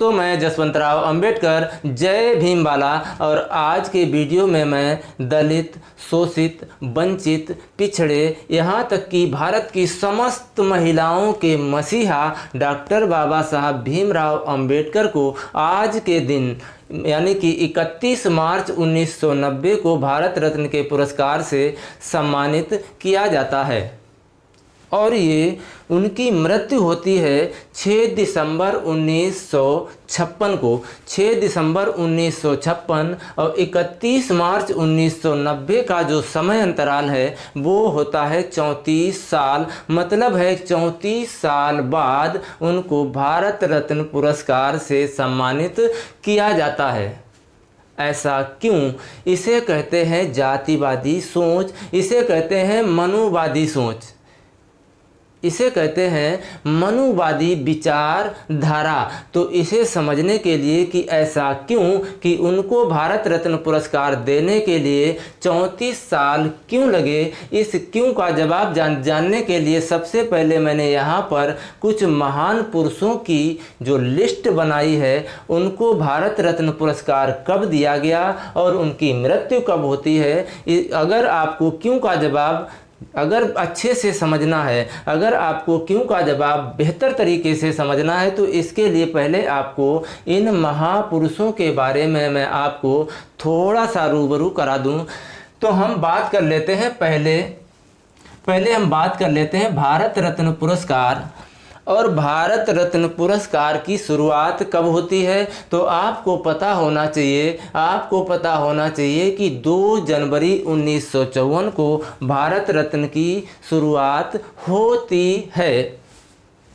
तो मैं जसवंतराव अंबेडकर, जय भीम वाला। और आज के वीडियो में मैं दलित, शोषित, वंचित, पिछड़े, यहाँ तक कि भारत की समस्त महिलाओं के मसीहा डॉक्टर बाबा साहब भीमराव अंबेडकर को आज के दिन यानी कि 31 मार्च 1990 को भारत रत्न के पुरस्कार से सम्मानित किया जाता है। और ये उनकी मृत्यु होती है 6 दिसंबर 1956 को। 6 दिसंबर 1956 और 31 मार्च 1990 का जो समय अंतराल है वो होता है 34 साल। मतलब है 34 साल बाद उनको भारत रत्न पुरस्कार से सम्मानित किया जाता है। ऐसा क्यों? इसे कहते हैं जातिवादी सोच, इसे कहते हैं मनुवादी सोच, इसे कहते हैं मनुवादी विचारधारा। तो इसे समझने के लिए कि ऐसा क्यों कि उनको भारत रत्न पुरस्कार देने के लिए 34 साल क्यों लगे, इस क्यों का जवाब जानने के लिए सबसे पहले मैंने यहाँ पर कुछ महान पुरुषों की जो लिस्ट बनाई है, उनको भारत रत्न पुरस्कार कब दिया गया और उनकी मृत्यु कब होती है। अगर आपको क्यों का जवाब अगर अच्छे से समझना है, अगर आपको क्यों का जवाब बेहतर तरीके से समझना है, तो इसके लिए पहले आपको इन महापुरुषों के बारे में मैं आपको थोड़ा सा रूबरू करा दूं। तो हम बात कर लेते हैं पहले हम बात कर लेते हैं भारत रत्न पुरस्कार। और भारत रत्न पुरस्कार की शुरुआत कब होती है? तो आपको पता होना चाहिए कि 2 जनवरी 1954 को भारत रत्न की शुरुआत होती है।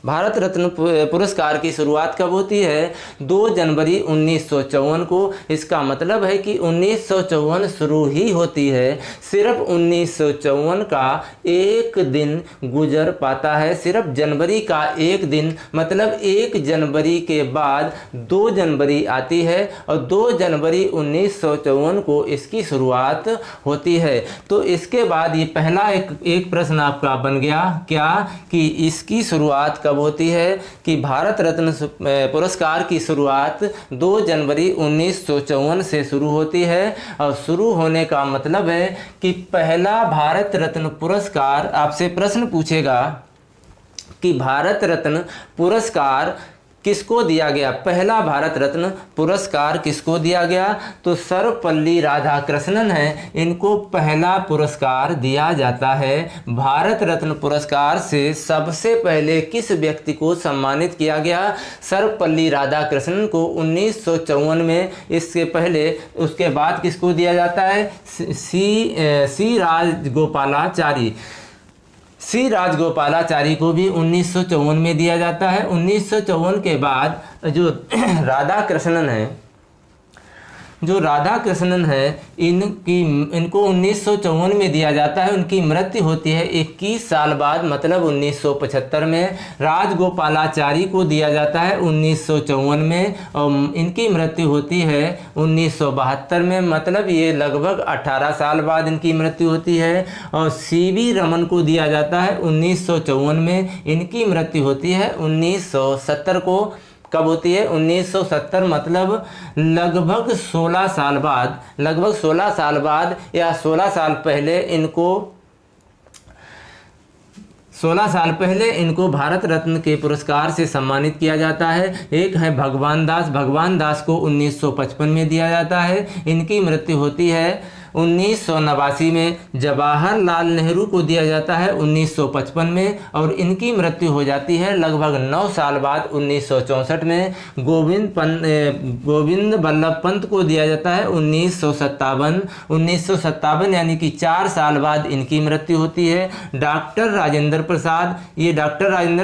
भारत रत्न पुरस्कार की शुरुआत कब होती है? 2 जनवरी 1954 को। इसका मतलब है कि 1954 शुरू ही होती है। सिर्फ 1954 का एक दिन गुजर पाता है, सिर्फ जनवरी का एक दिन। मतलब 1 जनवरी के बाद 2 जनवरी आती है और 2 जनवरी 1954 को इसकी शुरुआत होती है। तो इसके बाद ये पहला एक प्रश्न आपका बन गया क्या कि इसकी शुरुआत कब होती है? कि भारत रत्न पुरस्कार की शुरुआत 2 जनवरी 1954 से शुरू होती है। और शुरू होने का मतलब है कि पहला भारत रत्न पुरस्कार, आपसे प्रश्न पूछेगा कि भारत रत्न पुरस्कार किसको दिया गया, पहला भारत रत्न पुरस्कार किसको दिया गया? तो सर्वपल्ली राधाकृष्णन है, इनको पहला पुरस्कार दिया जाता है। भारत रत्न पुरस्कार से सबसे पहले किस व्यक्ति को सम्मानित किया गया? सर्वपल्ली राधाकृष्णन को 1954 में। इसके पहले उसके बाद किसको दिया जाता है? सी राजगोपालाचारी को भी 1954 में दिया जाता है। 1954 के बाद जो राधाकृष्णन है इनको 1954 में दिया जाता है। उनकी मृत्यु होती है 21 साल बाद, मतलब 1975 में। राजगोपालाचारी को दिया जाता है 1954 में और इनकी मृत्यु होती है 1972 में, मतलब ये लगभग 18 साल बाद इनकी मृत्यु होती है। और सीवी रमन को दिया जाता है 1954 में, इनकी मृत्यु होती है 1970 को। कब होती है? 1970, मतलब लगभग 16 साल बाद या 16 साल पहले इनको भारत रत्न के पुरस्कार से सम्मानित किया जाता है। एक है भगवान दास को 1955 में दिया जाता है, इनकी मृत्यु होती है 1989 में। जवाहरलाल नेहरू को दिया जाता है 1955 में और इनकी मृत्यु हो जाती है लगभग 9 साल बाद 1964 में। गोविंद बल्लभ पंत को दिया जाता है 1957 यानी कि 4 साल बाद इनकी मृत्यु होती है। डॉक्टर राजेंद्र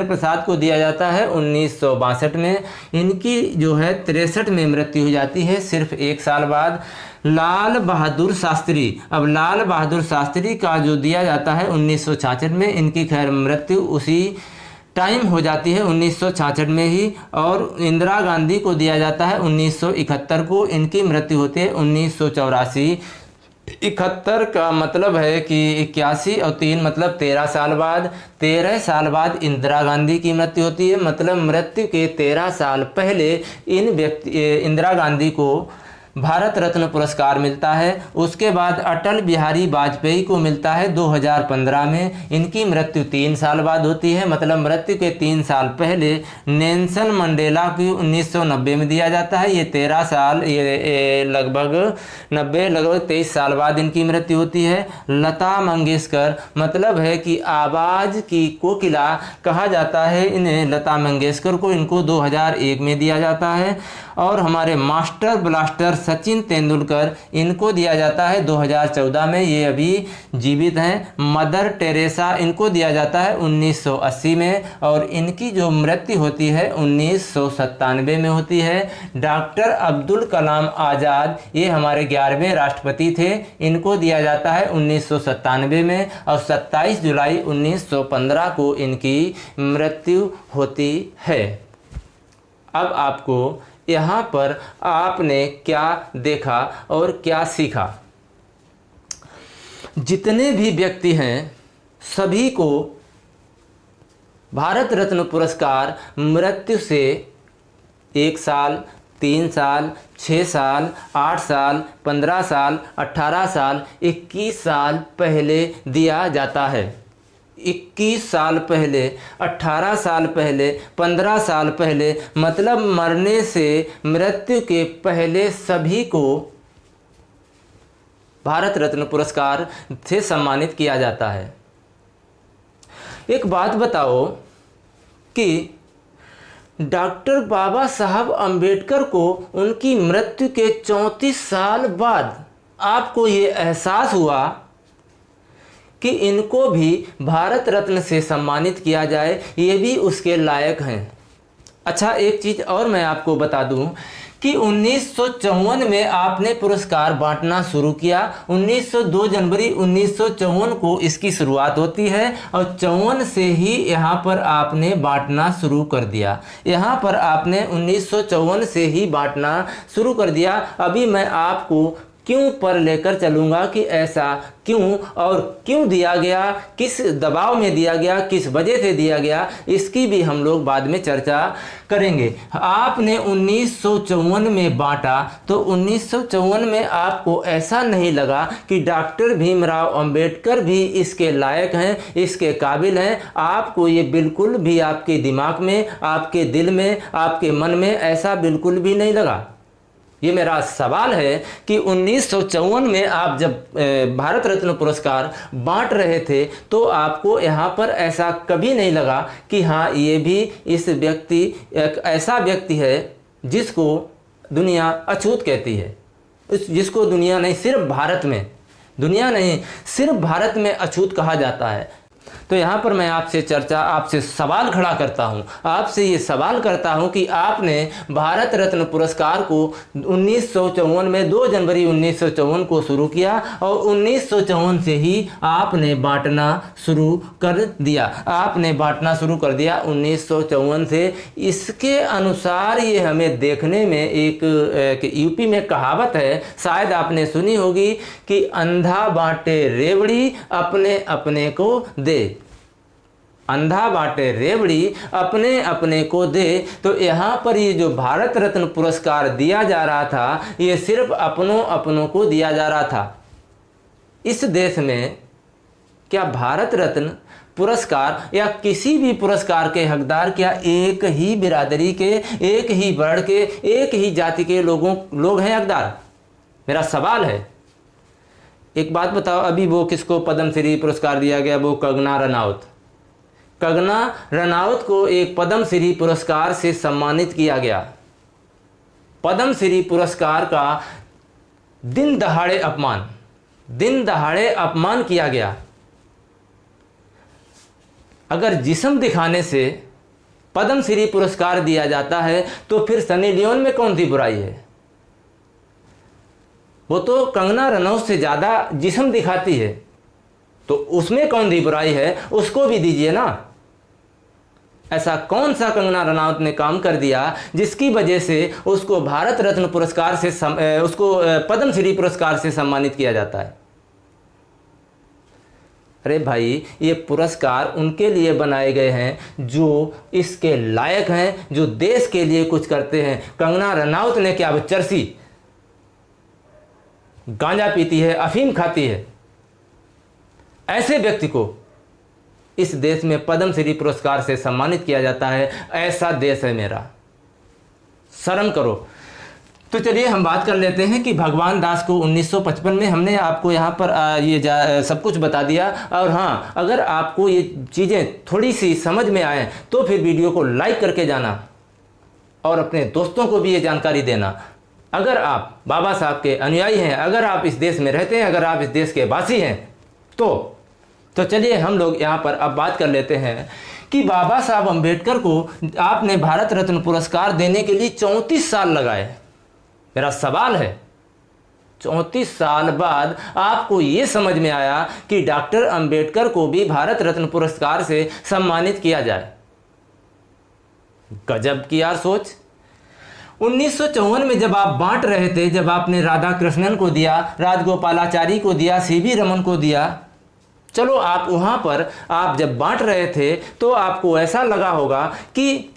प्रसाद को दिया जाता है 1962 में, इनकी जो है 63 में मृत्यु हो जाती है, सिर्फ 1 साल बाद। लाल बहादुर शास्त्री का जो दिया जाता है 1966 में, इनकी खैर मृत्यु उसी टाइम हो जाती है 1966 में ही। और इंदिरा गांधी को दिया जाता है 1971 को, इनकी मृत्यु होती है 1984 71 का मतलब है कि 81 और 3 मतलब 13 साल बाद। 13 साल बाद इंदिरा गांधी की मृत्यु होती है, मतलब मृत्यु के 13 साल पहले इंदिरा गांधी को भारत रत्न पुरस्कार मिलता है। उसके बाद अटल बिहारी वाजपेयी को मिलता है 2015 में। इनकी मृत्यु 3 साल बाद होती है, मतलब मृत्यु के 3 साल पहले नेल्सन मंडेला को 1990 में दिया जाता है। ये 13 साल, ये लगभग 23 साल बाद इनकी मृत्यु होती है। लता मंगेशकर, मतलब है कि आवाज़ की कोकिला कहा जाता है इन्हें, लता मंगेशकर को, इनको 2001 में दिया जाता है। और हमारे मास्टर ब्लास्टर सचिन तेंदुलकर, इनको दिया जाता है 2014 में, ये अभी जीवित हैं। मदर टेरेसा, इनको दिया जाता है 1980 में, और इनकी जो मृत्यु होती है 1997 में होती है। डॉक्टर अब्दुल कलाम आज़ाद, ये हमारे 11वें राष्ट्रपति थे, इनको दिया जाता है 1997 में, और 27 जुलाई 1915 को इनकी मृत्यु होती है। अब आपको यहाँ पर आपने क्या देखा और क्या सीखा? जितने भी व्यक्ति हैं सभी को भारत रत्न पुरस्कार मृत्यु से 1 साल, 3 साल, 6 साल, 8 साल, 15 साल, 18 साल, 21 साल पहले दिया जाता है। 21 साल पहले, 18 साल पहले, 15 साल पहले, मतलब मरने से मृत्यु के पहले सभी को भारत रत्न पुरस्कार से सम्मानित किया जाता है। एक बात बताओ कि डॉक्टर बाबा साहब अंबेडकर को उनकी मृत्यु के 34 साल बाद आपको ये एहसास हुआ कि इनको भी भारत रत्न से सम्मानित किया जाए, ये भी उसके लायक हैं। अच्छा, एक चीज़ और मैं आपको बता दूं कि 1954 में आपने पुरस्कार बांटना शुरू किया। 2 जनवरी 1954 को इसकी शुरुआत होती है, और 54 से ही यहाँ पर आपने बांटना शुरू कर दिया। यहाँ पर आपने 1954 से ही बांटना शुरू कर दिया। अभी मैं आपको क्यों पर लेकर चलूँगा कि ऐसा क्यों और क्यों दिया गया, किस दबाव में दिया गया, किस वजह से दिया गया, इसकी भी हम लोग बाद में चर्चा करेंगे। आपने 1954 में बांटा तो 1954 में आपको ऐसा नहीं लगा कि डॉक्टर भीमराव अंबेडकर भी इसके लायक हैं, इसके काबिल हैं? आपको ये बिल्कुल भी आपके दिमाग में, आपके दिल में, आपके मन में ऐसा बिल्कुल भी नहीं लगा? ये मेरा सवाल है कि 1954 में आप जब भारत रत्न पुरस्कार बांट रहे थे तो आपको यहाँ पर ऐसा कभी नहीं लगा कि हाँ, ये भी इस व्यक्ति एक ऐसा व्यक्ति है जिसको दुनिया अछूत कहती है, जिसको दुनिया नहीं सिर्फ भारत में, दुनिया नहीं सिर्फ भारत में अछूत कहा जाता है? तो यहाँ पर मैं आपसे सवाल खड़ा करता हूँ, आपसे ये सवाल करता हूँ कि आपने भारत रत्न पुरस्कार को 1954 में 2 जनवरी 1954 को शुरू किया, और 1954 से ही आपने बांटना शुरू कर दिया। आपने बांटना शुरू कर दिया 1954 से। इसके अनुसार ये हमें देखने में एक यूपी में कहावत है, शायद आपने सुनी होगी कि अंधा बांटे रेवड़ी अपने अपने को दे। अंधा बांटे रेवड़ी अपने अपने को दे। तो यहाँ पर ये जो भारत रत्न पुरस्कार दिया जा रहा था, ये सिर्फ अपनों अपनों को दिया जा रहा था। इस देश में क्या भारत रत्न पुरस्कार या किसी भी पुरस्कार के हकदार क्या एक ही बिरादरी के, एक ही वर्ण के, एक ही जाति के लोग हैं हकदार? मेरा सवाल है। एक बात बताओ, अभी वो किसको पद्मश्री पुरस्कार दिया गया? वो कंगना रनौत। कंगना रनौत को एक पद्मश्री पुरस्कार से सम्मानित किया गया। पद्मश्री पुरस्कार का दिन दहाड़े अपमान किया गया। अगर जिस्म दिखाने से पद्मश्री पुरस्कार दिया जाता है तो फिर सनी लियोन में कौन सी बुराई है? वो तो कंगना रनौत से ज़्यादा जिस्म दिखाती है, तो उसमें कौन सी बुराई है? उसको भी दीजिए ना। ऐसा कौन सा कंगना रनौत ने काम कर दिया जिसकी वजह से उसको भारत रत्न पुरस्कार से उसको पद्मश्री पुरस्कार से सम्मानित किया जाता है? अरे भाई, ये पुरस्कार उनके लिए बनाए गए हैं जो इसके लायक हैं, जो देश के लिए कुछ करते हैं। कंगना रनौत ने क्या चरसी, गांजा पीती है, अफीम खाती है, ऐसे व्यक्ति को इस देश में पद्मश्री पुरस्कार से सम्मानित किया जाता है। ऐसा देश है मेरा, शर्म करो। तो चलिए हम बात कर लेते हैं कि भगवान दास को 1955 में, हमने आपको यहाँ पर सब कुछ बता दिया। और हाँ, अगर आपको ये चीज़ें थोड़ी सी समझ में आए तो फिर वीडियो को लाइक करके जाना और अपने दोस्तों को भी ये जानकारी देना। अगर आप बाबा साहब के अनुयायी हैं, अगर आप इस देश में रहते हैं, अगर आप इस देश के वासी हैं, तो चलिए हम लोग यहाँ पर अब बात कर लेते हैं कि बाबा साहब अम्बेडकर को आपने भारत रत्न पुरस्कार देने के लिए 34 साल लगाए। मेरा सवाल है, 34 साल बाद आपको ये समझ में आया कि डॉक्टर अम्बेडकर को भी भारत रत्न पुरस्कार से सम्मानित किया जाए। गजब की यार सोच। 1954 में जब आप बांट रहे थे, जब आपने राधा कृष्णन को दिया, राजगोपालाचारी को दिया, सीवी रमन को दिया, चलो आप वहाँ पर आप जब बांट रहे थे तो आपको ऐसा लगा होगा कि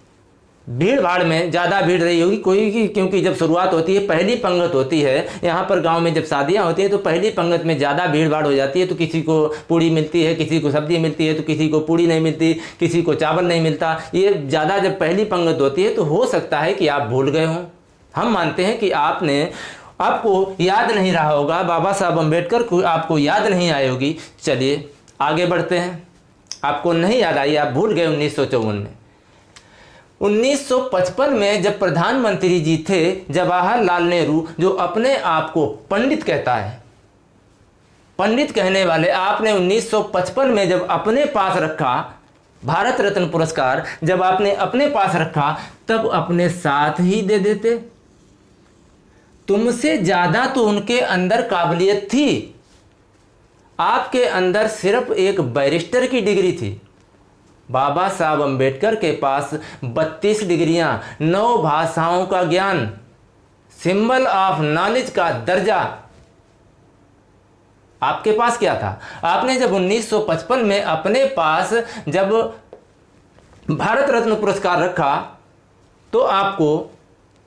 भीड़ भाड़ में ज़्यादा भीड़ रही होगी कोई की, क्योंकि जब शुरुआत होती है, पहली पंगत होती है यहाँ पर गांव में, जब शादियाँ होती हैं तो पहली पंगत में ज़्यादा भीड़ भाड़ हो जाती है। तो किसी को पूड़ी मिलती है, किसी को सब्जी मिलती है, तो किसी को पूड़ी नहीं मिलती, किसी को चावल नहीं मिलता। ये ज़्यादा जब पहली पंगत होती है तो हो सकता है कि आप भूल गए हों। हम मानते हैं कि आपको याद नहीं रहा होगा, बाबा साहब अम्बेडकर को आपको याद नहीं आई होगी। चलिए आगे बढ़ते हैं। आपको नहीं याद आई, आप भूल गए 1954 में। 1955 में जब प्रधानमंत्री जी थे जवाहरलाल नेहरू, जो अपने आप को पंडित कहता है, पंडित कहने वाले, आपने 1955 में जब अपने पास रखा भारत रत्न पुरस्कार, जब आपने अपने पास रखा तब अपने साथ ही दे देते। तुमसे ज़्यादा तो उनके अंदर काबिलियत थी, आपके अंदर सिर्फ एक बैरिस्टर की डिग्री थी। बाबा साहब अम्बेडकर के पास 32 डिग्रियां, 9 भाषाओं का ज्ञान, सिंबल ऑफ नॉलेज का दर्जा आपके पास क्या था? आपने जब 1955 में अपने पास जब भारत रत्न पुरस्कार रखा तो आपको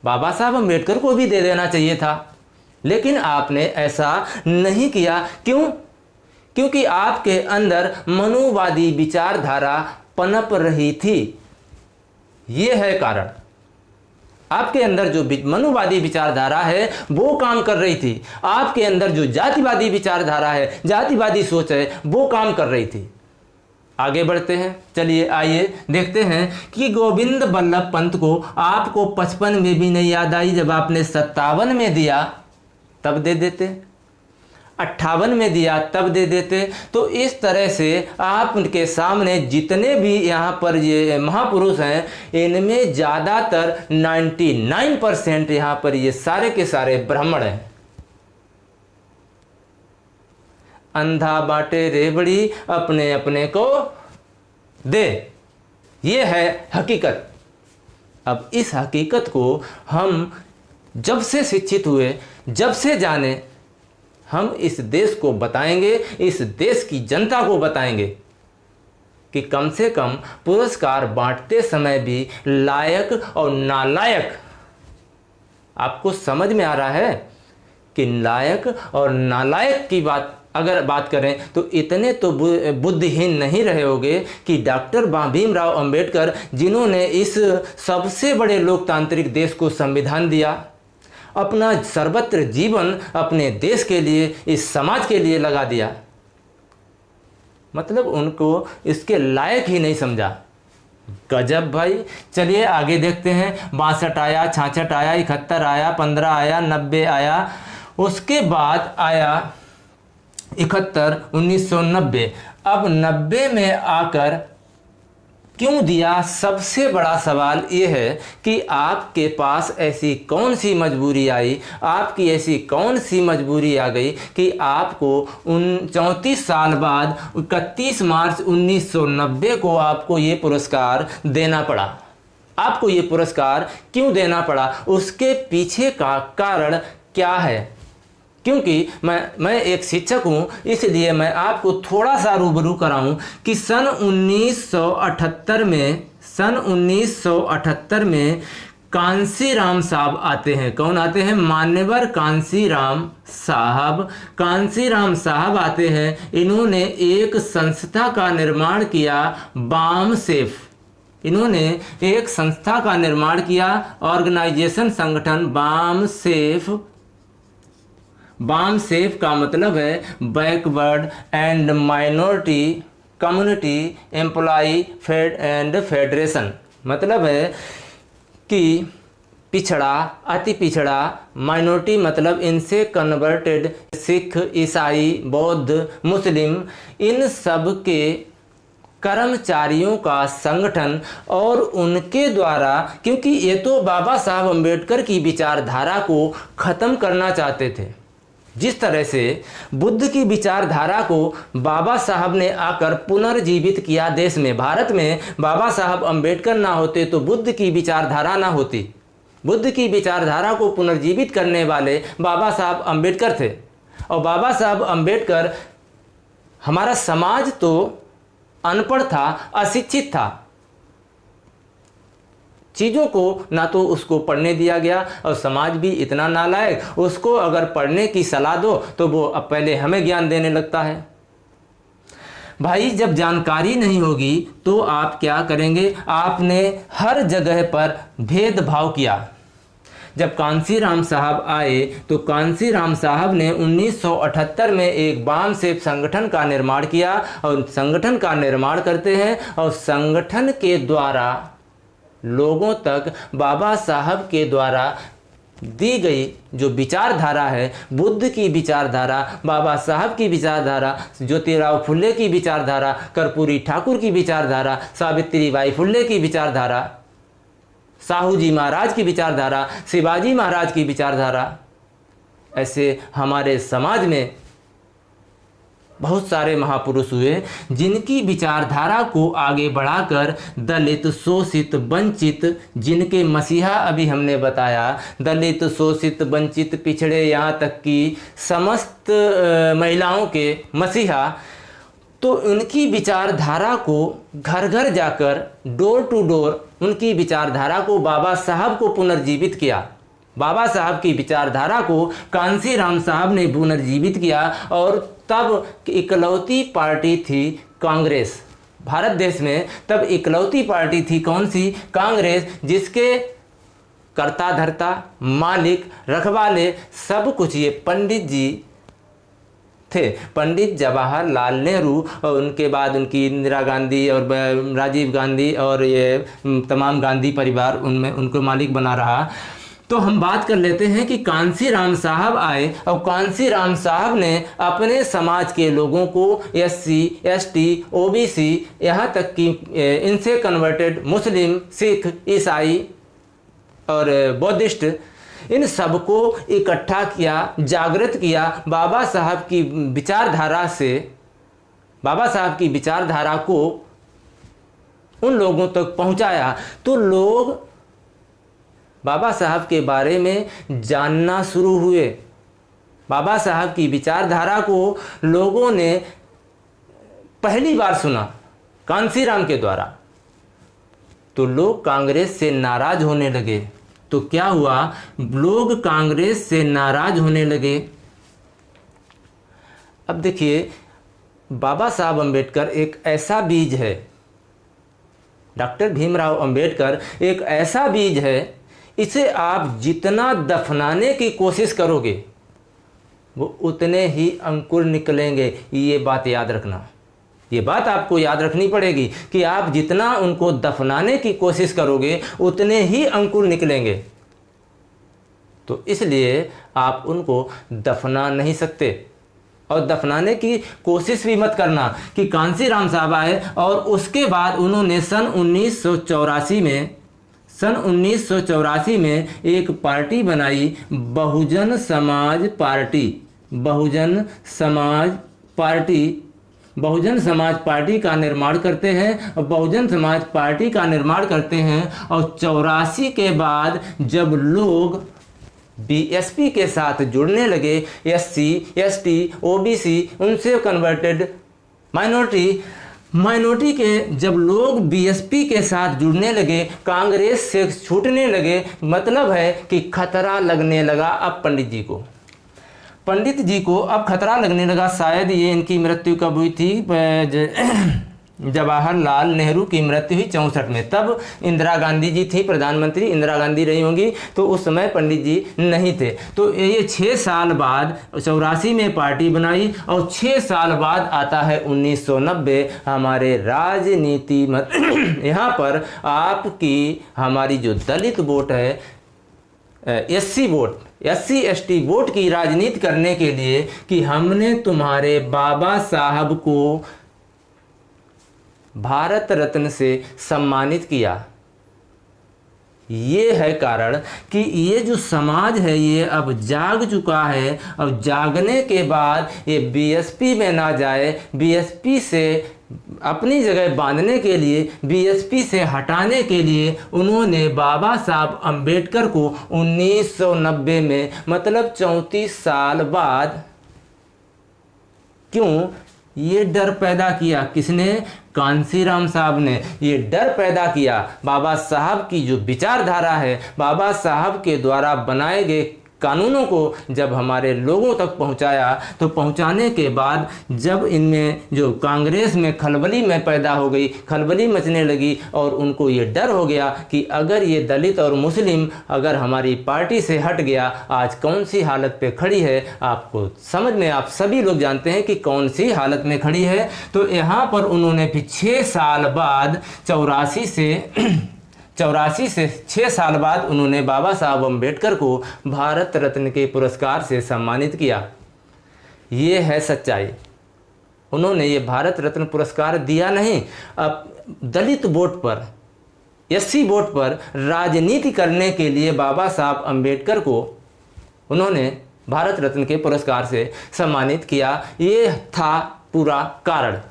बाबा साहब अम्बेडकर को भी दे देना चाहिए था, लेकिन आपने ऐसा नहीं किया। क्यों? क्योंकि आपके अंदर मनुवादी विचारधारा पनप रही थी। ये है कारण। आपके अंदर जो मनुवादी विचारधारा है वो काम कर रही थी, आपके अंदर जो जातिवादी विचारधारा है, जातिवादी सोच है, वो काम कर रही थी। आगे बढ़ते हैं। चलिए आइए देखते हैं कि गोविंद बल्लभ पंत को आपको 55 में भी नहीं याद आई, जब आपने 57 में दिया तब दे देते, 58 में दिया तब दे देते। तो इस तरह से आपके सामने जितने भी यहाँ पर ये महापुरुष हैं, इनमें ज़्यादातर 99% यहाँ पर ये सारे के सारे ब्राह्मण हैं। अंधा बांटे रेवड़ी, अपने अपने को दे, ये है हकीकत। अब इस हकीकत को हम जब से शिक्षित हुए, जब से जाने, हम इस देश को बताएंगे, इस देश की जनता को बताएंगे कि कम से कम पुरस्कार बांटते समय भी लायक और नालायक, आपको समझ में आ रहा है कि लायक और नालायक की अगर बात करें तो इतने तो बुद्धिहीन नहीं रहे होगे कि डॉक्टर भीमराव अंबेडकर, जिन्होंने इस सबसे बड़े लोकतांत्रिक देश को संविधान दिया, अपना सर्वत्र जीवन अपने देश के लिए, इस समाज के लिए लगा दिया, मतलब उनको इसके लायक ही नहीं समझा। गजब भाई। चलिए आगे देखते हैं। 62 आया, 66 आया, 71 आया, 15 आया, 90 आया, उसके बाद आया 71, 1990। अब 90 में आकर क्यों दिया? सबसे बड़ा सवाल ये है कि आपके पास ऐसी कौन सी मजबूरी आई, आपकी ऐसी कौन सी मजबूरी आ गई कि आपको 34 साल बाद 31 मार्च 1990 को आपको ये पुरस्कार देना पड़ा। आपको ये पुरस्कार क्यों देना पड़ा? उसके पीछे का कारण क्या है? क्योंकि मैं एक शिक्षक हूँ, इसलिए मैं आपको थोड़ा सा रूबरू कराऊं कि सन 1978 में कांसीराम साहब आते हैं। कौन आते हैं? मान्यवर कांसीराम साहब। कांसीराम साहब आते हैं। इन्होंने एक संस्था का निर्माण किया, बामसेफ। इन्होंने एक संस्था का निर्माण किया, ऑर्गेनाइजेशन, संगठन बामसेफ। बामसेफ का मतलब है backward and minority community employee and federation. मतलब है कि पिछड़ा, अति पिछड़ा, माइनॉरिटी मतलब इनसे कन्वर्टेड, सिख, ईसाई, बौद्ध, मुस्लिम, इन सब के कर्मचारियों का संगठन। और उनके द्वारा, क्योंकि ये तो बाबा साहब अम्बेडकर की विचारधारा को ख़त्म करना चाहते थे। जिस तरह से बुद्ध की विचारधारा को बाबा साहब ने आकर पुनर्जीवित किया देश में, भारत में, बाबा साहब अम्बेडकर ना होते तो बुद्ध की विचारधारा ना होती। बुद्ध की विचारधारा को पुनर्जीवित करने वाले बाबा साहब अम्बेडकर थे। और बाबा साहब अम्बेडकर, हमारा समाज तो अनपढ़ था, अशिक्षित था, चीज़ों को ना तो उसको पढ़ने दिया गया, और समाज भी इतना नालायक, उसको अगर पढ़ने की सलाह दो तो वो अब पहले हमें ज्ञान देने लगता है। भाई, जब जानकारी नहीं होगी तो आप क्या करेंगे? आपने हर जगह पर भेदभाव किया। जब कांसीराम साहब आए तो कांसीराम साहब ने 1978 में एक बामसेफ संगठन का निर्माण किया, और संगठन का निर्माण करते हैं, और संगठन के द्वारा लोगों तक बाबा साहब के द्वारा दी गई जो विचारधारा है, बुद्ध की विचारधारा, बाबा साहब की विचारधारा, ज्योतिराव फुले की विचारधारा, कर्पूरी ठाकुर की विचारधारा, सावित्रीबाई फुले की विचारधारा, साहू जी महाराज की विचारधारा, शिवाजी महाराज की विचारधारा, ऐसे हमारे समाज में बहुत सारे महापुरुष हुए जिनकी विचारधारा को आगे बढ़ाकर दलित, शोषित, वंचित, जिनके मसीहा अभी हमने बताया, दलित, शोषित, वंचित, पिछड़े, यहाँ तक कि समस्त महिलाओं के मसीहा, तो उनकी विचारधारा को घर घर जाकर, डोर टू डोर, उनकी विचारधारा को बाबा साहब को पुनर्जीवित किया। बाबा साहब की विचारधारा को कांसीराम साहब ने पुनर्जीवित किया, और तब इकलौती पार्टी थी कांग्रेस। भारत देश में तब इकलौती पार्टी थी कौन सी? कांग्रेस, जिसके कर्ता धर्ता, मालिक, रखवाले, सब कुछ ये पंडित जी थे। पंडित जवाहरलाल नेहरू, और उनके बाद उनकी इंदिरा गांधी और राजीव गांधी और ये तमाम गांधी परिवार उनमें उनको मालिक बना रहा। तो हम बात कर लेते हैं कि कांसीराम साहब आए, और कांसीराम साहब ने अपने समाज के लोगों को SC, ST, OBC, यहाँ तक कि इनसे कन्वर्टेड मुस्लिम, सिख, ईसाई और बौद्धिस्ट, इन सबको इकट्ठा किया, जागृत किया, बाबा साहब की विचारधारा से, बाबा साहब की विचारधारा को उन लोगों तक पहुँचाया। तो लोग बाबा साहब के बारे में जानना शुरू हुए। बाबा साहब की विचारधारा को लोगों ने पहली बार सुना कांसीराम के द्वारा, तो लोग कांग्रेस से नाराज होने लगे। तो क्या हुआ? लोग कांग्रेस से नाराज होने लगे। अब देखिए, बाबा साहब अम्बेडकर एक ऐसा बीज है, डॉक्टर भीमराव अम्बेडकर एक ऐसा बीज है, इसे आप जितना दफनाने की कोशिश करोगे वो उतने ही अंकुर निकलेंगे। ये बात याद रखना, ये बात आपको याद रखनी पड़ेगी कि आप जितना उनको दफनाने की कोशिश करोगे उतने ही अंकुर निकलेंगे। तो इसलिए आप उनको दफना नहीं सकते, और दफनाने की कोशिश भी मत करना कि कांसीराम साहब आए और उसके बाद उन्होंने सन 1984 में एक पार्टी बनाई, बहुजन समाज पार्टी। बहुजन समाज पार्टी का निर्माण करते हैं, और बहुजन समाज पार्टी का निर्माण करते हैं। और 84 के बाद जब लोग बीएसपी के साथ जुड़ने लगे, एससी, एसटी, ओबीसी, उनसे कन्वर्टेड माइनॉरिटी के जब लोग बीएसपी के साथ जुड़ने लगे, कांग्रेस से छूटने लगे, मतलब है कि खतरा लगने लगा अब पंडित जी को अब खतरा लगने लगा। शायद ये इनकी मृत्यु कब हुई थी, जवाहरलाल नेहरू की मृत्यु हुई 64 में। तब इंदिरा गांधी जी थी प्रधानमंत्री, इंदिरा गांधी रही होंगी, तो उस समय पंडित जी नहीं थे। तो ये 6 साल बाद 84 में पार्टी बनाई और 6 साल बाद आता है 1990 हमारे राजनीति मत यहाँ पर आपकी हमारी जो दलित वोट है, एससी एसटी वोट की राजनीति करने के लिए कि हमने तुम्हारे बाबा साहब को भारत रत्न से सम्मानित किया। ये है कारण कि ये जो समाज है ये अब जाग चुका है। अब जागने के बाद ये बीएसपी में ना जाए, बीएसपी से अपनी जगह बांधने के लिए, बीएसपी से हटाने के लिए उन्होंने बाबा साहब अंबेडकर को 1990 में, मतलब 34 साल बाद, क्यों ये डर पैदा किया? किसने? कांसीराम साहब ने ये डर पैदा किया। बाबा साहब की जो विचारधारा है, बाबा साहब के द्वारा बनाए गए कानूनों को जब हमारे लोगों तक पहुंचाया, तो पहुंचाने के बाद जब इनमें जो कांग्रेस में खलबली में पैदा हो गई, खलबली मचने लगी और उनको ये डर हो गया कि अगर ये दलित और मुस्लिम अगर हमारी पार्टी से हट गया, आज कौन सी हालत पे खड़ी है आपको समझ में, आप सभी लोग जानते हैं कि कौन सी हालत में खड़ी है। तो यहाँ पर उन्होंने फिर 6 साल बाद 84 से 6 साल बाद उन्होंने बाबा साहब अम्बेडकर को भारत रत्न के पुरस्कार से सम्मानित किया। ये है सच्चाई। उन्होंने ये भारत रत्न पुरस्कार दिया नहीं, अब दलित वोट पर, एससी वोट पर राजनीति करने के लिए बाबा साहब अम्बेडकर को उन्होंने भारत रत्न के पुरस्कार से सम्मानित किया। ये था पूरा कारण।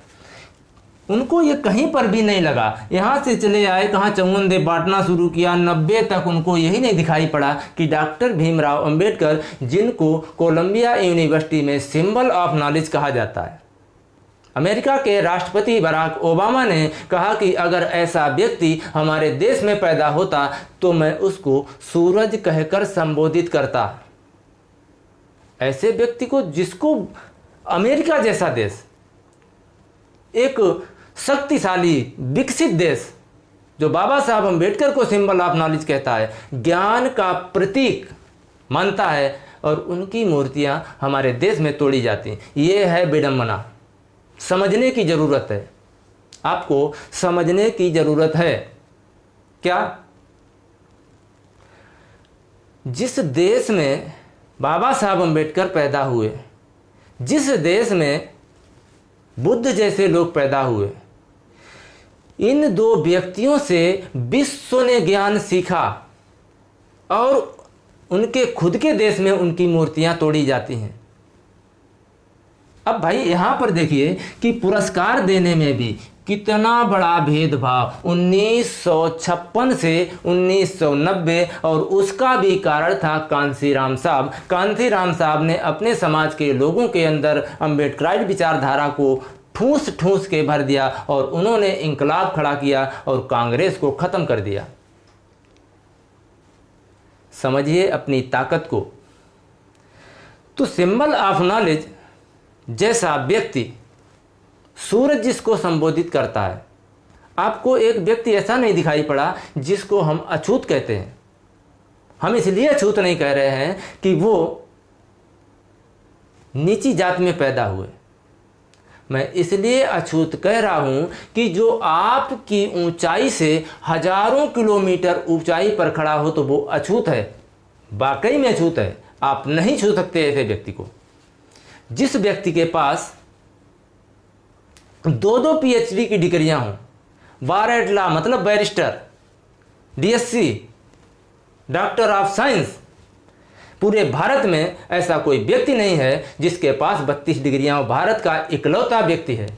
उनको ये कहीं पर भी नहीं लगा, यहाँ से चले आए, कहाँ चौवन बांटना शुरू किया। 90 तक उनको यही नहीं दिखाई पड़ा कि डॉक्टर भीमराव अंबेडकर, जिनको कोलंबिया यूनिवर्सिटी में सिंबल ऑफ नॉलेज कहा जाता है, अमेरिका के राष्ट्रपति बराक ओबामा ने कहा कि अगर ऐसा व्यक्ति हमारे देश में पैदा होता तो मैं उसको सूरज कहकर संबोधित करता। ऐसे व्यक्ति को, जिसको अमेरिका जैसा देश, एक शक्तिशाली विकसित देश, जो बाबा साहब अम्बेडकर को सिंबल ऑफ नॉलेज कहता है, ज्ञान का प्रतीक मानता है, और उनकी मूर्तियां हमारे देश में तोड़ी जाती हैं। ये है विडंबना। समझने की ज़रूरत है, आपको समझने की ज़रूरत है। क्या? जिस देश में बाबा साहब अम्बेडकर पैदा हुए, जिस देश में बुद्ध जैसे लोग पैदा हुए, इन 2 व्यक्तियों से विश्व ने ज्ञान सीखा और उनके खुद के देश में उनकी मूर्तियां तोड़ी जाती हैं। अब भाई यहाँ पर देखिए कि पुरस्कार देने में भी कितना बड़ा भेदभाव 1956 से 1990, और उसका भी कारण था कांसीराम साहब। कांसीराम साहब ने अपने समाज के लोगों के अंदर अम्बेडकराइट विचारधारा को ठूस ठूस के भर दिया और उन्होंने इंकलाब खड़ा किया और कांग्रेस को ख़त्म कर दिया। समझिए अपनी ताकत को। तो सिंबल ऑफ नॉलेज जैसा व्यक्ति, सूरज जिसको संबोधित करता है, आपको एक व्यक्ति ऐसा नहीं दिखाई पड़ा जिसको हम अछूत कहते हैं। हम इसलिए अछूत नहीं कह रहे हैं कि वो नीची जात में पैदा हुए, मैं इसलिए अछूत कह रहा हूं कि जो आपकी ऊंचाई से हजारों किलोमीटर ऊंचाई पर खड़ा हो तो वो अछूत है, वाकई में अछूत है। आप नहीं छू सकते ऐसे व्यक्ति को। जिस व्यक्ति के पास 2 पीएचडी की डिग्रियां हों, बार एट लॉ मतलब barrister, DSC, doctor of science, पूरे भारत में ऐसा कोई व्यक्ति नहीं है जिसके पास 32 डिग्रियां, भारत का इकलौता व्यक्ति है।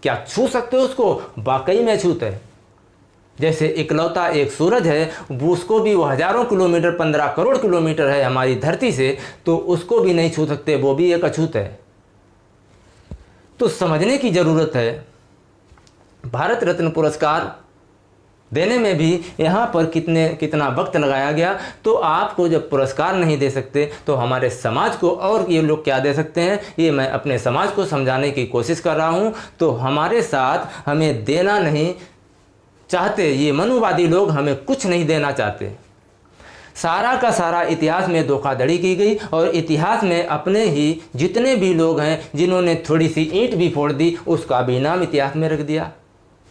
क्या छू सकते हो उसको? वाकई में छूत है। जैसे इकलौता एक सूरज है, उसको भी वो हज़ारों किलोमीटर 15 करोड़ किलोमीटर है हमारी धरती से, तो उसको भी नहीं छू सकते, वो भी एक अछूत है। तो समझने की ज़रूरत है। भारत रत्न पुरस्कार देने में भी यहाँ पर कितना वक्त लगाया गया। तो आपको जब पुरस्कार नहीं दे सकते तो हमारे समाज को और ये लोग क्या दे सकते हैं, ये मैं अपने समाज को समझाने की कोशिश कर रहा हूँ। तो हमारे साथ हमें देना नहीं चाहते, ये मनुवादी लोग हमें कुछ नहीं देना चाहते। सारा का सारा इतिहास में धोखाधड़ी की गई और इतिहास में अपने ही जितने भी लोग हैं जिन्होंने थोड़ी सी ईंट भी फोड़ दी, उसका भी नाम इतिहास में रख दिया।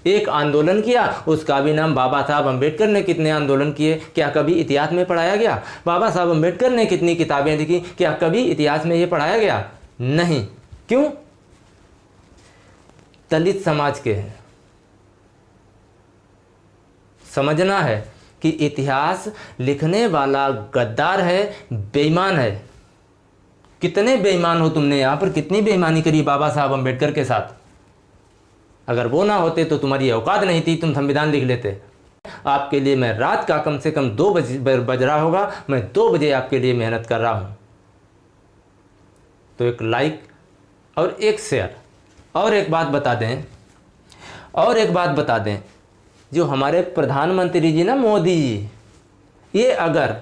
एक आंदोलन किया, उसका भी नाम बाबा साहब अम्बेडकर ने कितने आंदोलन किए, क्या कभी इतिहास में पढ़ाया गया? बाबा साहब अम्बेडकर ने कितनी किताबें लिखी, क्या कभी इतिहास में ये पढ़ाया गया? नहीं। क्यों? दलित समाज के हैं। समझना है कि इतिहास लिखने वाला गद्दार है, बेईमान है। कितने बेईमान हो तुमने, यहाँ पर कितनी बेईमानी करी बाबा साहब अम्बेडकर के साथ। अगर वो ना होते तो तुम्हारी औकात नहीं थी, तुम संविधान लिख लेते। आपके लिए मैं रात का कम से कम 2 बज रहा होगा, मैं 2 बजे आपके लिए मेहनत कर रहा हूँ। तो एक लाइक और एक शेयर। और एक बात बता दें, जो हमारे प्रधानमंत्री जी ना, मोदी जी, ये अगर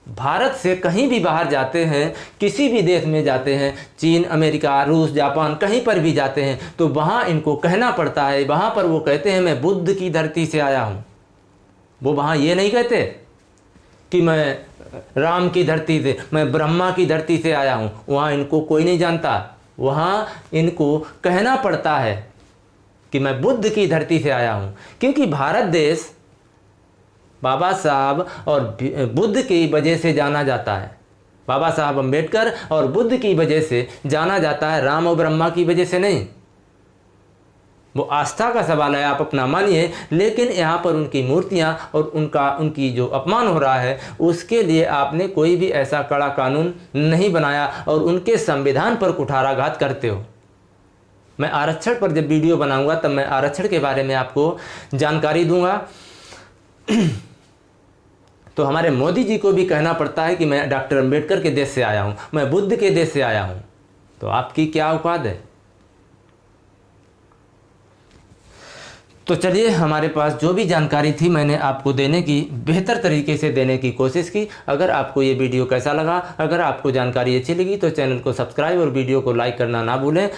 भारत से कहीं भी बाहर जाते हैं, किसी भी देश में जाते हैं, चीन, अमेरिका, रूस, जापान, कहीं पर भी जाते हैं, तो वहाँ इनको कहना पड़ता है, वहाँ पर वो कहते हैं मैं बुद्ध की धरती से आया हूँ। वो वहाँ ये नहीं कहते कि मैं राम की धरती से, मैं ब्रह्मा की धरती से आया हूँ। वहाँ इनको कोई नहीं जानता। वहाँ इनको कहना पड़ता है कि मैं बुद्ध की धरती से आया हूँ, क्योंकि भारत देश बाबा साहब और बुद्ध की वजह से जाना जाता है। बाबा साहब अम्बेडकर और बुद्ध की वजह से जाना जाता है, राम और ब्रह्मा की वजह से नहीं। वो आस्था का सवाल है, आप अपना मानिए, लेकिन यहाँ पर उनकी मूर्तियाँ और उनकी जो अपमान हो रहा है, उसके लिए आपने कोई भी ऐसा कड़ा कानून नहीं बनाया और उनके संविधान पर कुठाराघात करते हो। मैं आरक्षण पर जब वीडियो बनाऊंगा तब मैं आरक्षण के बारे में आपको जानकारी दूंगा। तो हमारे मोदी जी को भी कहना पड़ता है कि मैं डॉक्टर अम्बेडकर के देश से आया हूं, मैं बुद्ध के देश से आया हूं। तो आपकी क्या औकात है? तो चलिए, हमारे पास जो भी जानकारी थी मैंने आपको देने की, बेहतर तरीके से देने की कोशिश की। अगर आपको ये वीडियो कैसा लगा, अगर आपको जानकारी अच्छी लगी तो चैनल को सब्सक्राइब और वीडियो को लाइक करना ना भूलें।